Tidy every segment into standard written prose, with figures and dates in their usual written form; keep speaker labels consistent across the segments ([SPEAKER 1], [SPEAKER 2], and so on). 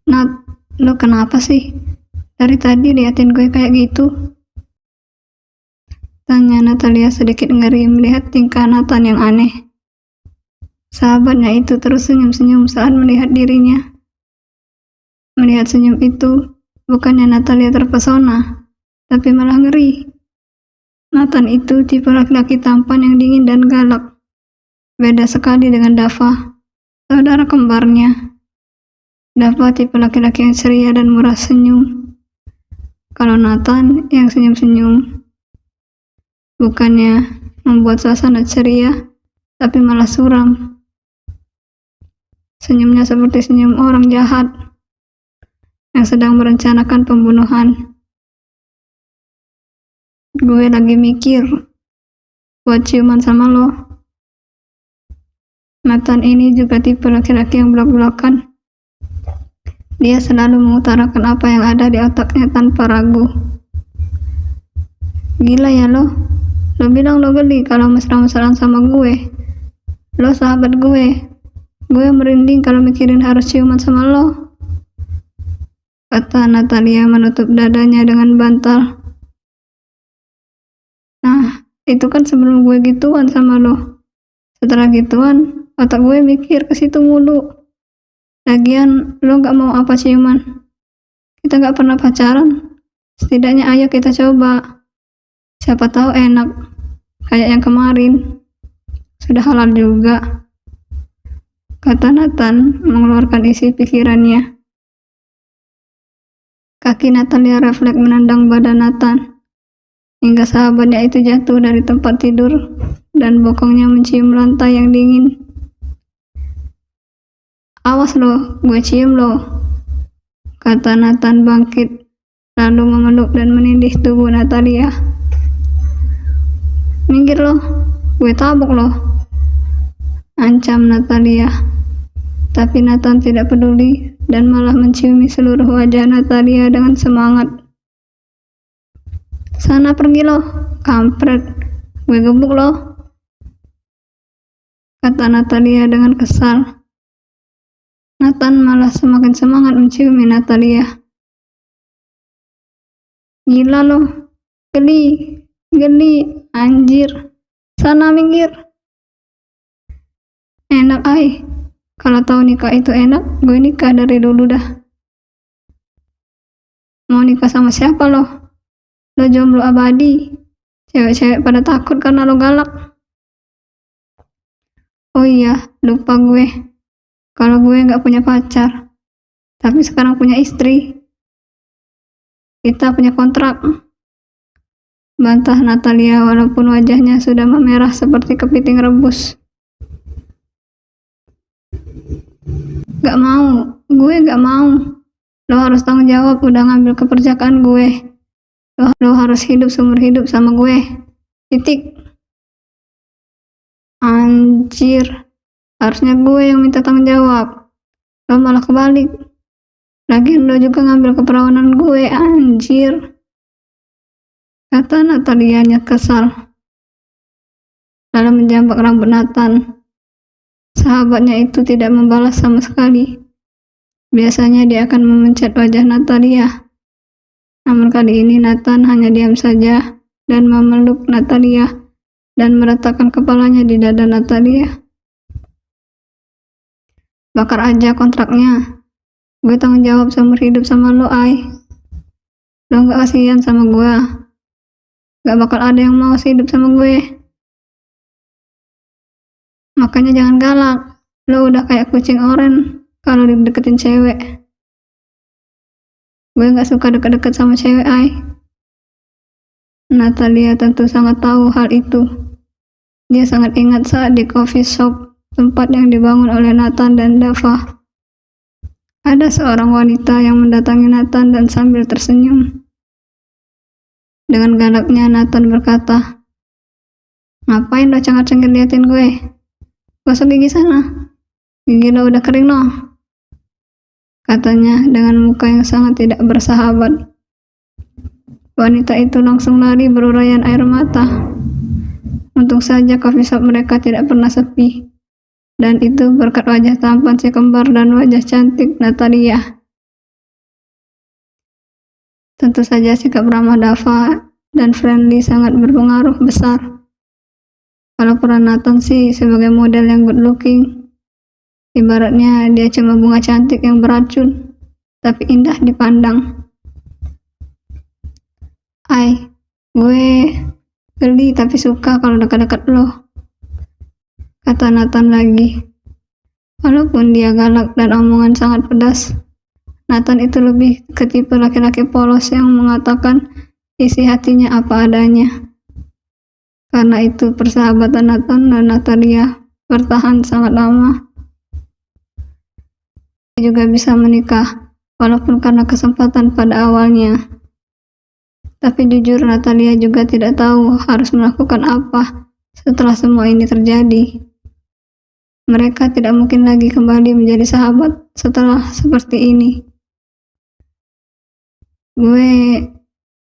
[SPEAKER 1] Nat, lo kenapa sih? Dari tadi liatin gue kayak gitu. Tanya Natalia sedikit ngeri melihat tingkah Nathan yang aneh. Sahabatnya itu terus senyum-senyum saat melihat dirinya. Melihat senyum itu, bukannya Natalia terpesona, tapi malah ngeri. Nathan itu tipe laki-laki tampan yang dingin dan galak. Beda sekali dengan Dava, saudara kembarnya. Dava tipe laki-laki yang ceria dan murah senyum. Kalau Nathan yang senyum-senyum, bukannya membuat suasana ceria, tapi malah suram. Senyumnya seperti senyum orang jahat yang sedang merencanakan pembunuhan. Gue lagi mikir buat ciuman sama lo. Nathan ini juga tipe laki-laki yang blak-blakan. Dia selalu mengutarakan apa yang ada di otaknya tanpa ragu. Gila ya lo. Lo bilang lo geli kalau mesra-mesraan sama gue. Lo sahabat gue. Gue merinding kalau mikirin harus ciuman sama lo. Kata Natalia menutup dadanya dengan bantal. Nah, itu kan sebelum gue gituan sama lo. Setelah gituan, otak gue mikir ke situ mulu. Lagian, lo gak mau apa ciuman? Kita gak pernah pacaran. Setidaknya ayo kita coba. Siapa tahu enak. Kayak yang kemarin. Sudah halal juga. Kata Nathan mengeluarkan isi pikirannya. Kaki Natalia refleks menendang badan Nathan. Hingga sahabatnya itu jatuh dari tempat tidur dan bokongnya mencium lantai yang dingin. Awas lo, gue cium lo, kata Nathan bangkit, lalu memeluk dan menindih tubuh Natalia. Minggir lo, gue tabok lo, ancam Natalia. Tapi Nathan tidak peduli dan malah menciumi seluruh wajah Natalia dengan semangat. Sana pergi lo, kampret, gue gebuk lo, kata Natalia dengan kesal. Nathan malah semakin semangat menciumi Natalia. Gila lo, geli, anjir, sana minggir. Enak ay, kalau tahu nikah itu enak, gue nikah dari dulu dah. Mau nikah sama siapa lo? Lo jomblo abadi, cewek-cewek pada takut karena lo galak. Oh iya, lupa gue. Kalau gue gak punya pacar, tapi sekarang punya istri. Kita punya kontrak. Bantah Natalia walaupun wajahnya sudah memerah seperti kepiting rebus. Gak mau, gue gak mau. Lo harus tanggung jawab udah ngambil keperjakaan gue. Lo harus hidup seumur hidup sama gue. Titik. Anjir. Harusnya gue yang minta tanggung jawab. Lo malah kebalik. Lagian lo juga ngambil keperawanan gue, anjir. Kata Natalia kesal. Lalu menjambak rambut Nathan. Sahabatnya itu tidak membalas sama sekali. Biasanya dia akan memencet wajah Natalia. Namun kali ini Nathan hanya diam saja dan memeluk Natalia dan meletakkan kepalanya di dada Natalia. Bakar aja kontraknya. Gue tanggung jawab seumur hidup sama lo, ay. Lo gak kasihan sama gue. Gak bakal ada yang mau hidup sama gue. Makanya jangan galak. Lo udah kayak kucing oren kalau dideketin cewek. Gue gak suka deket-deket sama cewek, ay. Natalia tentu sangat tahu hal itu. Dia sangat ingat saat di coffee shop, tempat yang dibangun oleh Nathan dan Dava. Ada seorang wanita yang mendatangi Nathan dan sambil tersenyum. Dengan galaknya Nathan berkata, ngapain lo cengar-cengir liatin gue? Gosok gigi sana. Gigi lo udah kering no. Katanya dengan muka yang sangat tidak bersahabat. Wanita itu langsung lari berurayan air mata. Untung saja coffee shop mereka tidak pernah sepi. Dan itu berkat wajah tampan si kembar dan wajah cantik Natalia. Tentu saja sikap ramah Dava dan friendly sangat berpengaruh besar. Kalau peran Nathan sih sebagai model yang good looking, ibaratnya dia cuma bunga cantik yang beracun, tapi indah dipandang. Gue geli tapi suka kalau dekat-dekat lo, kata Nathan lagi. Walaupun dia galak dan omongan sangat pedas, Nathan itu lebih ke tipe laki-laki polos yang mengatakan isi hatinya apa adanya. Karena itu persahabatan Nathan dan Natalia bertahan sangat lama. Dia juga bisa menikah, walaupun karena kesempatan pada awalnya. Tapi jujur Natalia juga tidak tahu harus melakukan apa setelah semua ini terjadi. Mereka tidak mungkin lagi kembali menjadi sahabat setelah seperti ini. Gue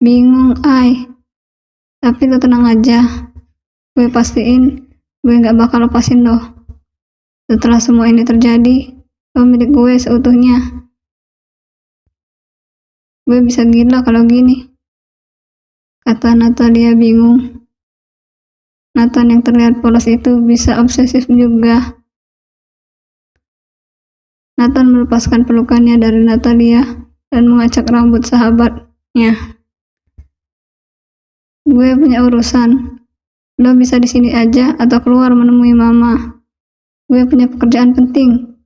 [SPEAKER 1] bingung, tapi lo tenang aja. Gue pastiin gue gak bakal lepasin lo. Setelah semua ini terjadi, lo milik gue seutuhnya. Gue bisa gila kalau gini, kata Natalia bingung. Nathan yang terlihat polos itu bisa obsesif juga. Nathan melepaskan pelukannya dari Natalia dan mengacak rambut sahabatnya. Gue punya urusan. Lo bisa di sini aja atau keluar menemui mama. Gue punya pekerjaan penting,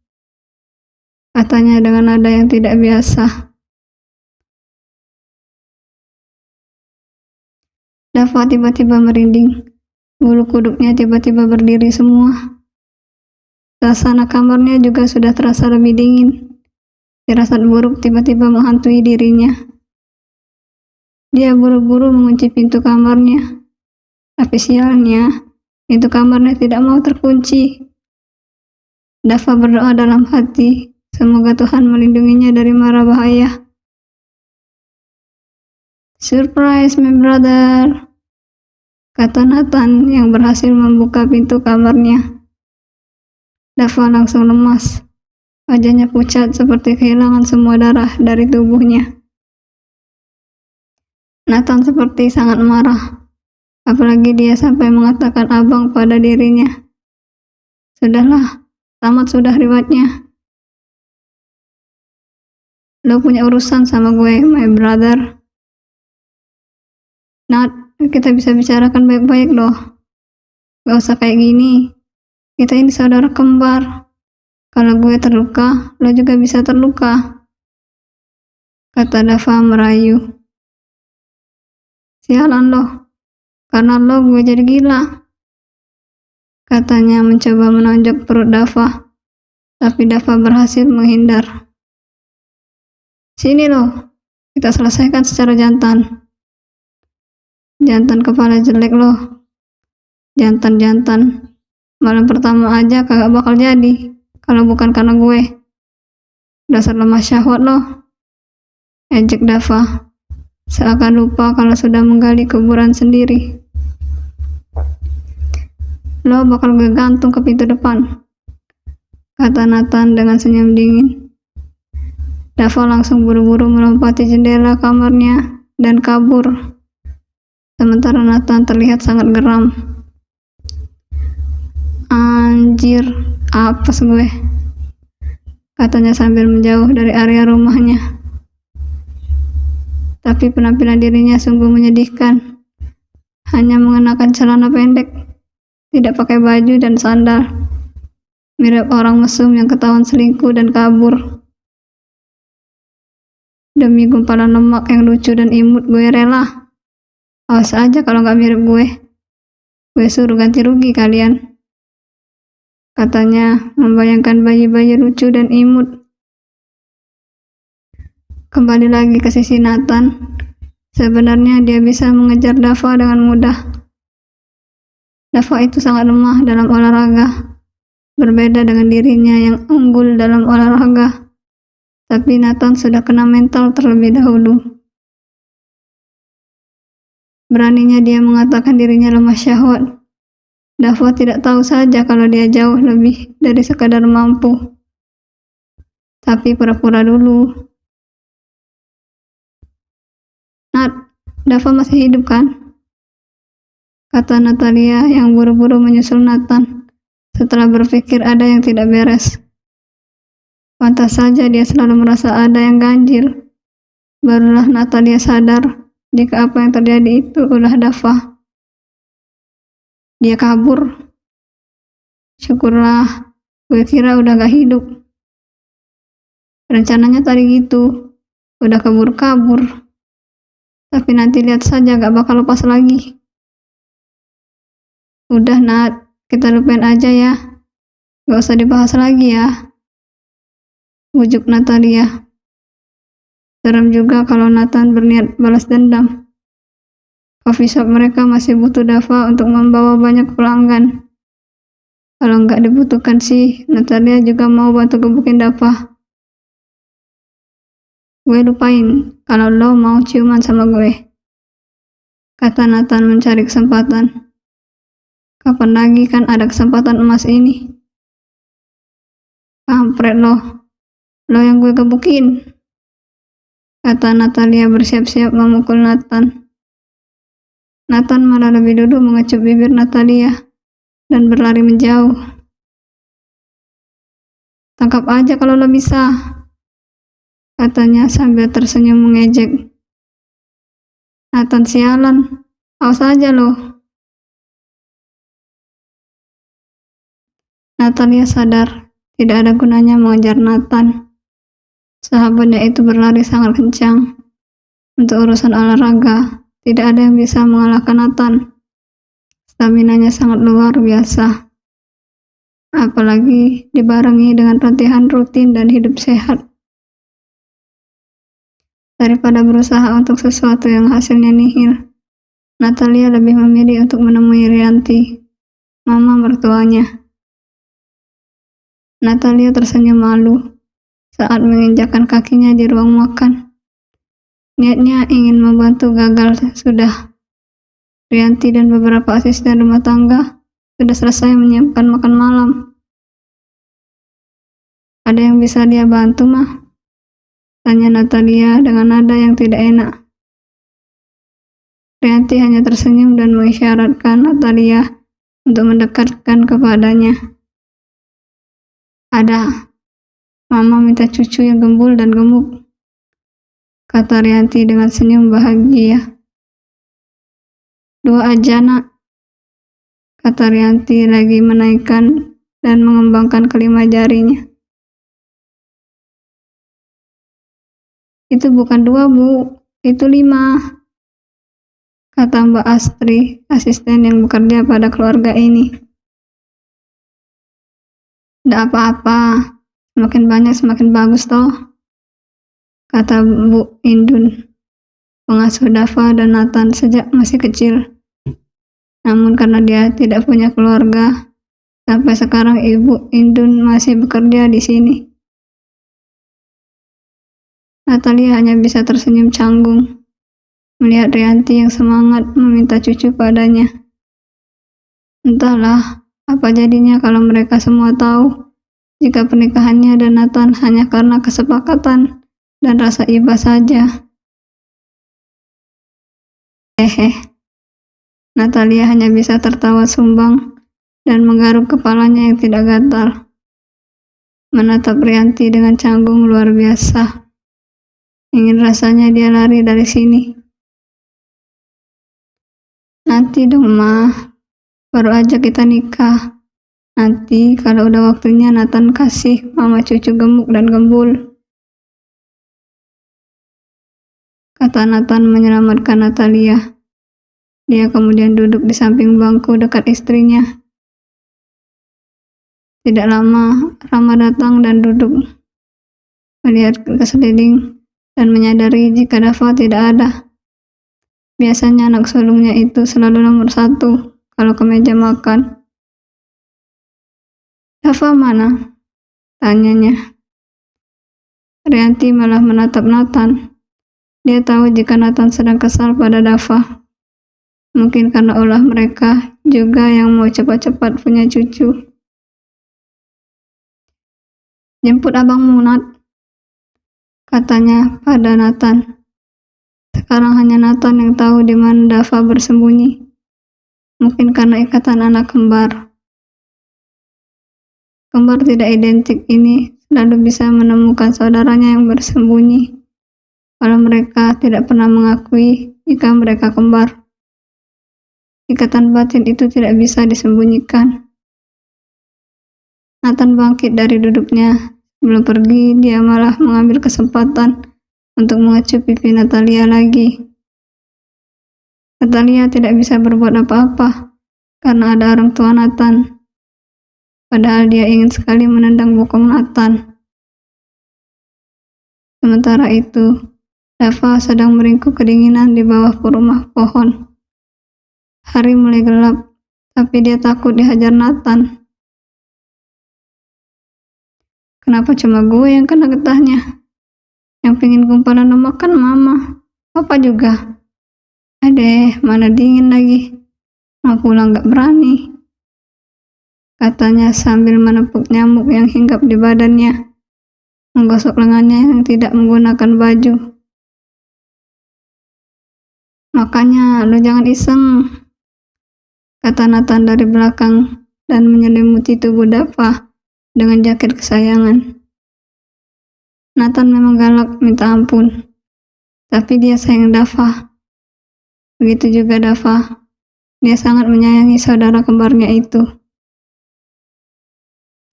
[SPEAKER 1] katanya dengan nada yang tidak biasa. Dava tiba-tiba merinding. Bulu kuduknya tiba-tiba berdiri semua. Suasana kamarnya juga sudah terasa lebih dingin. Firasat buruk tiba-tiba menghantui dirinya. Dia buru-buru mengunci pintu kamarnya. Tapi sialnya, pintu kamarnya tidak mau terkunci. Dava berdoa dalam hati, semoga Tuhan melindunginya dari mara bahaya. Surprise, my brother, kata Nathan yang berhasil membuka pintu kamarnya. Dava langsung lemas. Wajahnya pucat seperti kehilangan semua darah dari tubuhnya. Nathan seperti sangat marah. Apalagi dia sampai mengatakan abang pada dirinya. Sudahlah, tamat sudah riwayatnya. Lo punya urusan sama gue, my brother. Nat, kita bisa bicarakan baik-baik loh. Gak usah kayak gini. Kita ini saudara kembar. Kalau gue terluka, lo juga bisa terluka, kata Dava merayu. Sialan lo, karena lo gue jadi gila, katanya mencoba menonjok perut Dava, tapi Dava berhasil menghindar. Sini lo, kita selesaikan secara jantan. Jantan kepala jelek lo. Jantan. Malam pertama aja kagak bakal jadi, kalau bukan karena gue. Dasar lemah syahwat lo, ejek Dava, seakan lupa kalau sudah menggali kuburan sendiri. Lo bakal gue gantung ke pintu depan, kata Nathan dengan senyum dingin. Dava langsung buru-buru melompati jendela kamarnya dan kabur. Sementara Nathan terlihat sangat geram. Anjir, apes gue, katanya sambil menjauh dari area rumahnya. Tapi penampilan dirinya sungguh menyedihkan. Hanya mengenakan celana pendek, tidak pakai baju dan sandal. Mirip orang mesum yang ketahuan selingkuh dan kabur. Demi gumpalan lemak yang lucu dan imut, gue rela. Awas aja kalau gak mirip gue. Gue suruh ganti rugi kalian, katanya membayangkan bayi-bayi lucu dan imut. Kembali lagi ke sisi Nathan. Sebenarnya dia bisa mengejar Dava dengan mudah. Dava itu sangat lemah dalam olahraga, berbeda dengan dirinya yang unggul dalam olahraga. Tapi Nathan sudah kena mental terlebih dahulu. Beraninya dia mengatakan dirinya lemah syahwat. Dava tidak tahu saja kalau dia jauh lebih dari sekadar mampu. Tapi pura-pura dulu. Dava masih hidup kan? Kata Natalia yang buru-buru menyusul Nathan setelah berpikir ada yang tidak beres. Pantas saja dia selalu merasa ada yang ganjil. Barulah Natalia sadar jika apa yang terjadi itu ulah Dava. Dia kabur. Syukurlah, gue kira udah gak hidup. Rencananya tadi gitu, udah kabur-kabur. Tapi nanti lihat saja gak bakal lepas lagi. Udah Nat, kita lupain aja ya. Gak usah dibahas lagi ya. Bujuk Natalia. Serem juga kalau Nathan berniat balas dendam. Coffee shop mereka masih butuh Dava untuk membawa banyak pelanggan. Kalau nggak dibutuhkan sih, Natalia juga mau bantu gebukin Dava. Gue lupain kalau lo mau ciuman sama gue, kata Nathan mencari kesempatan. Kapan lagi kan ada kesempatan emas ini? Kampret lo yang gue gebukin, kata Natalia bersiap-siap memukul Nathan. Nathan malah lebih dulu mengecup bibir Natalia dan berlari menjauh. Tangkap aja kalau lo bisa, katanya sambil tersenyum mengejek. Nathan sialan, awas aja lo. Natalia sadar tidak ada gunanya mengejar Nathan. Sahabatnya itu berlari sangat kencang. Untuk urusan olahraga, tidak ada yang bisa mengalahkan Nathan. Staminanya sangat luar biasa. Apalagi dibarengi dengan latihan rutin dan hidup sehat. Daripada berusaha untuk sesuatu yang hasilnya nihil, Natalia lebih memilih untuk menemui Rianti, mama mertuanya. Natalia tersenyum malu saat menginjakkan kakinya di ruang makan. Niatnya ingin membantu gagal sudah. Rianti dan beberapa asisten rumah tangga sudah selesai menyiapkan makan malam. Ada yang bisa dia bantu mah? Tanya Natalia dengan nada yang tidak enak. Rianti hanya tersenyum dan mengisyaratkan Natalia untuk mendekatkan kepadanya. Ada, mama minta cucu yang gembul dan gemuk, kata Rianti dengan senyum bahagia. 2 aja nak, kata Rianti lagi menaikkan dan mengembangkan kelima jarinya. Itu bukan 2 bu, itu 5, kata Mbak Astri, asisten yang bekerja pada keluarga ini. Tidak apa-apa, semakin banyak semakin bagus toh, kata Bu Indun, pengasuh Dava dan Nathan sejak masih kecil. Namun karena dia tidak punya keluarga, sampai sekarang Ibu Indun masih bekerja di sini. Natalia hanya bisa tersenyum canggung melihat Rianti yang semangat meminta cucu padanya. Entahlah apa jadinya kalau mereka semua tahu jika pernikahannya dan Nathan hanya karena kesepakatan dan rasa iba saja. Natalia hanya bisa tertawa sumbang dan menggaruk kepalanya yang tidak gatal. Menatap Rianti dengan canggung luar biasa. Ingin rasanya dia lari dari sini. Nanti dong Ma, baru aja kita nikah. Nanti kalau udah waktunya Nathan kasih mama cucu gemuk dan gembul, kata Nathan menyelamatkan Natalia. Dia kemudian duduk di samping bangku dekat istrinya. Tidak lama, Rama datang dan duduk, melihat ke sekeliling dan menyadari jika Dava tidak ada. Biasanya anak sulungnya itu selalu nomor 1 kalau ke meja makan. Dava mana? Tanyanya. Rianti malah menatap Nathan. Dia tahu jika Nathan sedang kesal pada Dava. Mungkin karena ulah mereka juga yang mau cepat-cepat punya cucu. Jemput abangmu Nat, katanya pada Nathan. Sekarang hanya Nathan yang tahu di mana Dava bersembunyi. Mungkin karena ikatan anak kembar. Kembar tidak identik ini selalu bisa menemukan saudaranya yang bersembunyi, walau mereka tidak pernah mengakui jika mereka kembar. Ikatan batin itu tidak bisa disembunyikan. Nathan bangkit dari duduknya. Sebelum pergi, dia malah mengambil kesempatan untuk mengecup pipi Natalia lagi. Natalia tidak bisa berbuat apa-apa karena ada orang tua Nathan. Padahal dia ingin sekali menendang bokong Nathan. Sementara itu, Dava sedang meringkuk kedinginan di bawah rumah pohon. Hari mulai gelap, tapi dia takut dihajar Nathan. Kenapa cuma gue yang kena getahnya? Yang pingin gumpalan lemak kan mama, papa juga. Adeh, mana dingin lagi. Mau pulang gak berani, katanya sambil menepuk nyamuk yang hinggap di badannya, menggosok lengannya yang tidak menggunakan baju. Makanya lo jangan iseng, kata Nathan dari belakang dan menyelimuti tubuh Dava dengan jaket kesayangan. Nathan memang galak minta ampun, tapi dia sayang Dava. Begitu juga Dava, dia sangat menyayangi saudara kembarnya itu.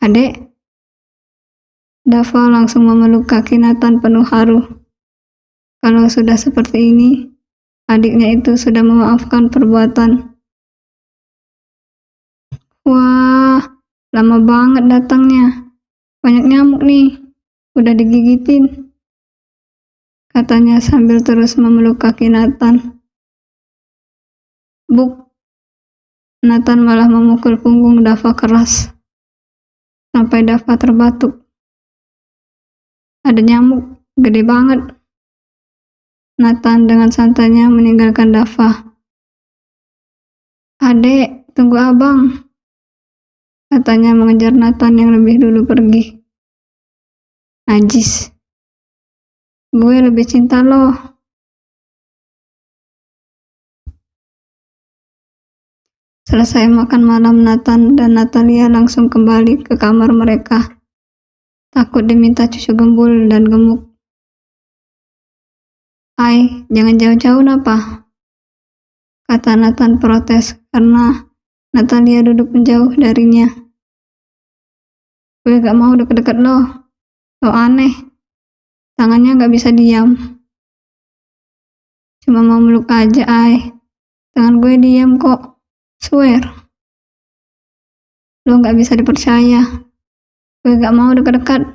[SPEAKER 1] Adek, Dava langsung memeluk kaki Nathan penuh haru. Kalau sudah seperti ini, adiknya itu sudah memaafkan perbuatan. Wah, lama banget datangnya. Banyak nyamuk nih, udah digigitin, katanya sambil terus memeluk kaki Nathan. Buk, Nathan malah memukul punggung Dava keras, sampai Dava terbatuk. Ada nyamuk, gede banget. Nathan dengan santainya meninggalkan Dava. Adek, tunggu abang, katanya mengejar Nathan yang lebih dulu pergi. Najis, gue lebih cinta lo. Selesai makan malam, Nathan dan Natalia langsung kembali ke kamar mereka. Takut diminta cucu gembul dan gemuk. Ai, jangan jauh-jauh napa, kata Nathan protes karena Natalia duduk menjauh darinya. Gue gak mau deket-deket lo aneh, tangannya gak bisa diam. Cuma mau meluk aja, Ai. Tangan gue diam kok, swear. Lo gak bisa dipercaya. Gue gak mau dekat-dekat.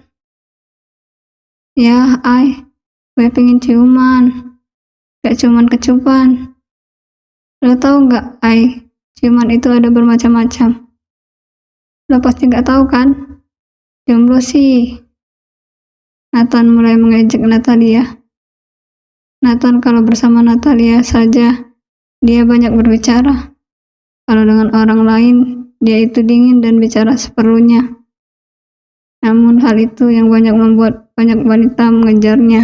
[SPEAKER 1] Ya, Ai, gue pengen ciuman, gak cuman kecupan. Lo tau gak, Ai, ciuman itu ada bermacam-macam. Lo pasti gak tahu kan? Jomblo sih. Nathan mulai mengejek Natalia. Nathan kalau bersama Natalia saja, dia banyak berbicara. Kalau dengan orang lain, dia itu dingin dan bicara seperlunya. Namun hal itu yang banyak membuat banyak wanita mengejarnya.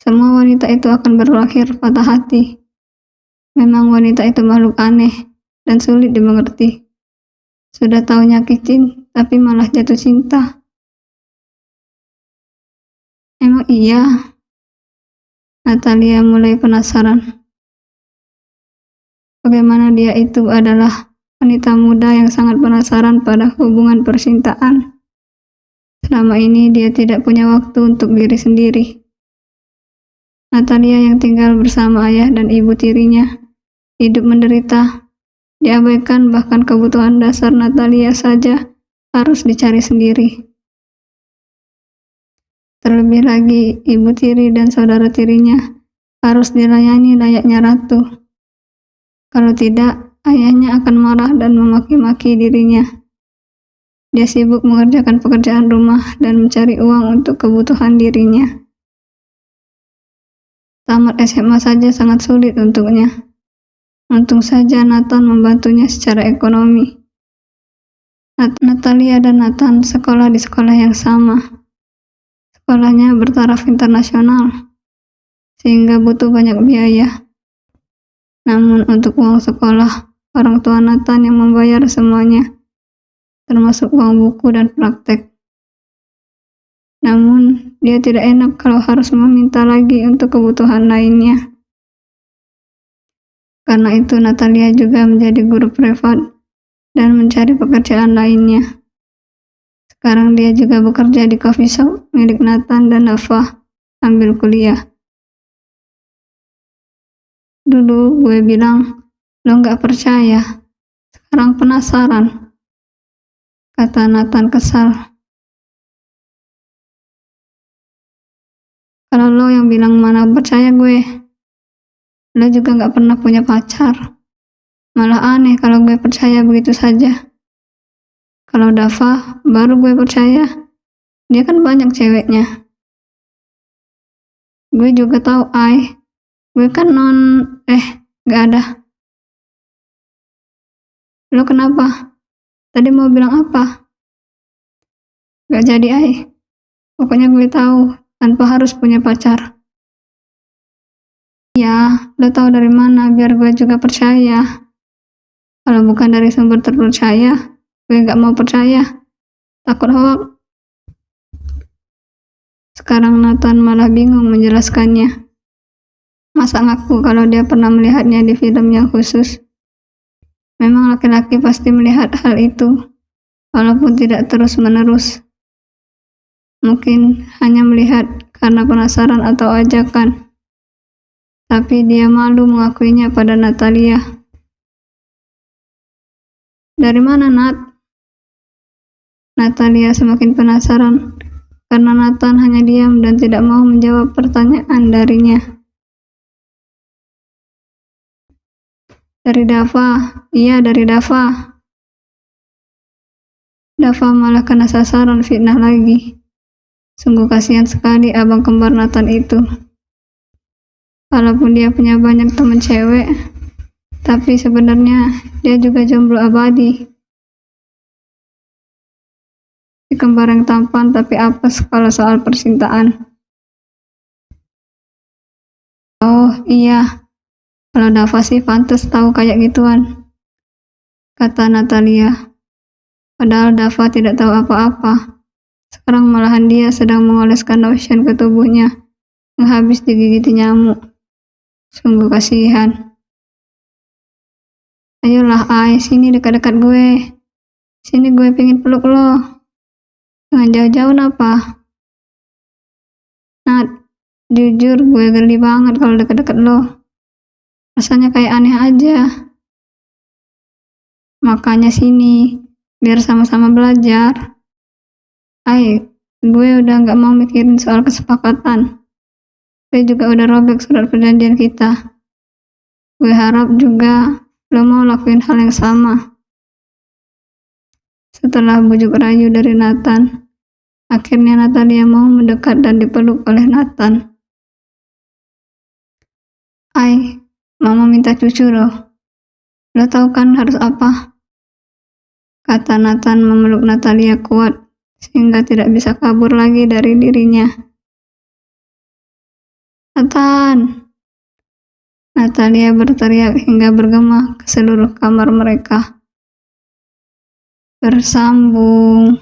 [SPEAKER 1] Semua wanita itu akan berakhir patah hati. Memang wanita itu makhluk aneh dan sulit dimengerti. Sudah tahu nyakitin, tapi malah jatuh cinta. Emang iya? Natalia mulai penasaran. Bagaimana dia itu adalah wanita muda yang sangat penasaran pada hubungan percintaan. Selama ini dia tidak punya waktu untuk diri sendiri. Natalia yang tinggal bersama ayah dan ibu tirinya, hidup menderita, diabaikan, bahkan kebutuhan dasar Natalia saja harus dicari sendiri. Terlebih lagi, ibu tiri dan saudara tirinya harus dilayani layaknya ratu. Kalau tidak, ayahnya akan marah dan memaki-maki dirinya. Dia sibuk mengerjakan pekerjaan rumah dan mencari uang untuk kebutuhan dirinya. Tamat SMA saja sangat sulit untuknya. Untung saja Nathan membantunya secara ekonomi. Natalia dan Nathan sekolah di sekolah yang sama. Sekolahnya bertaraf internasional, sehingga butuh banyak biaya. Namun untuk uang sekolah, orang tua Nathan yang membayar semuanya, termasuk uang buku dan praktek. Namun, dia tidak enak kalau harus meminta lagi untuk kebutuhan lainnya. Karena itu Natalia juga menjadi guru privat dan mencari pekerjaan lainnya. Sekarang dia juga bekerja di coffee shop milik Nathan dan Dava sambil kuliah. Dulu gue bilang, lo gak percaya, sekarang penasaran, kata Nathan kesal. Kalau lo yang bilang mana percaya gue, lo juga gak pernah punya pacar. Malah aneh kalau gue percaya begitu saja. Kalau Dava, baru gue percaya. Dia kan banyak ceweknya. Gue juga tahu, gue kan gak ada. Lo kenapa? Tadi mau bilang apa? Gak jadi, Pokoknya gue tahu, tanpa harus punya pacar. Ya, lo tahu dari mana biar gue juga percaya. Kalau bukan dari sumber terpercaya, gue gak mau percaya. Takut hoax. Sekarang Nathan malah bingung menjelaskannya. Masa ngaku kalau dia pernah melihatnya di film yang khusus? Memang laki-laki pasti melihat hal itu, walaupun tidak terus-menerus. Mungkin hanya melihat karena penasaran atau ajakan. Tapi dia malu mengakuinya pada Natalia. Dari mana, Nat? Natalia semakin penasaran karena Nathan hanya diam dan tidak mau menjawab pertanyaan darinya. Dari Dava. Iya, dari Dava. Dava malah kena sasaran fitnah lagi. Sungguh kasihan sekali abang kembar Nathan itu. Walaupun dia punya banyak teman cewek, tapi sebenarnya dia juga jomblo abadi. Si kembar yang tampan tapi apes kalau soal percintaan. Oh iya, kalau Dava sih pantas tahu kayak gituan, kata Natalia. Padahal Dava tidak tahu apa-apa. Sekarang malahan dia sedang mengoleskan lotion ke tubuhnya yang habis digigiti nyamuk. Sungguh kasihan. Ayolah, sini dekat-dekat gue. Sini gue pengen peluk lo. Jangan jauh-jauh apa? Nat, jujur gue geli banget kalau dekat-dekat lo. Rasanya kayak aneh aja. Makanya sini, biar sama-sama belajar. Gue udah gak mau mikirin soal kesepakatan. Gue juga udah robek surat perjanjian kita. Gue harap juga lo mau lakuin hal yang sama. Setelah bujuk rayu dari Nathan, akhirnya Natalia mau mendekat dan dipeluk oleh Nathan. Mama minta cucu loh. Lo tahu kan harus apa? Kata Nathan memeluk Natalia kuat, sehingga tidak bisa kabur lagi dari dirinya. Nathan! Natalia berteriak hingga bergema ke seluruh kamar mereka. Bersambung.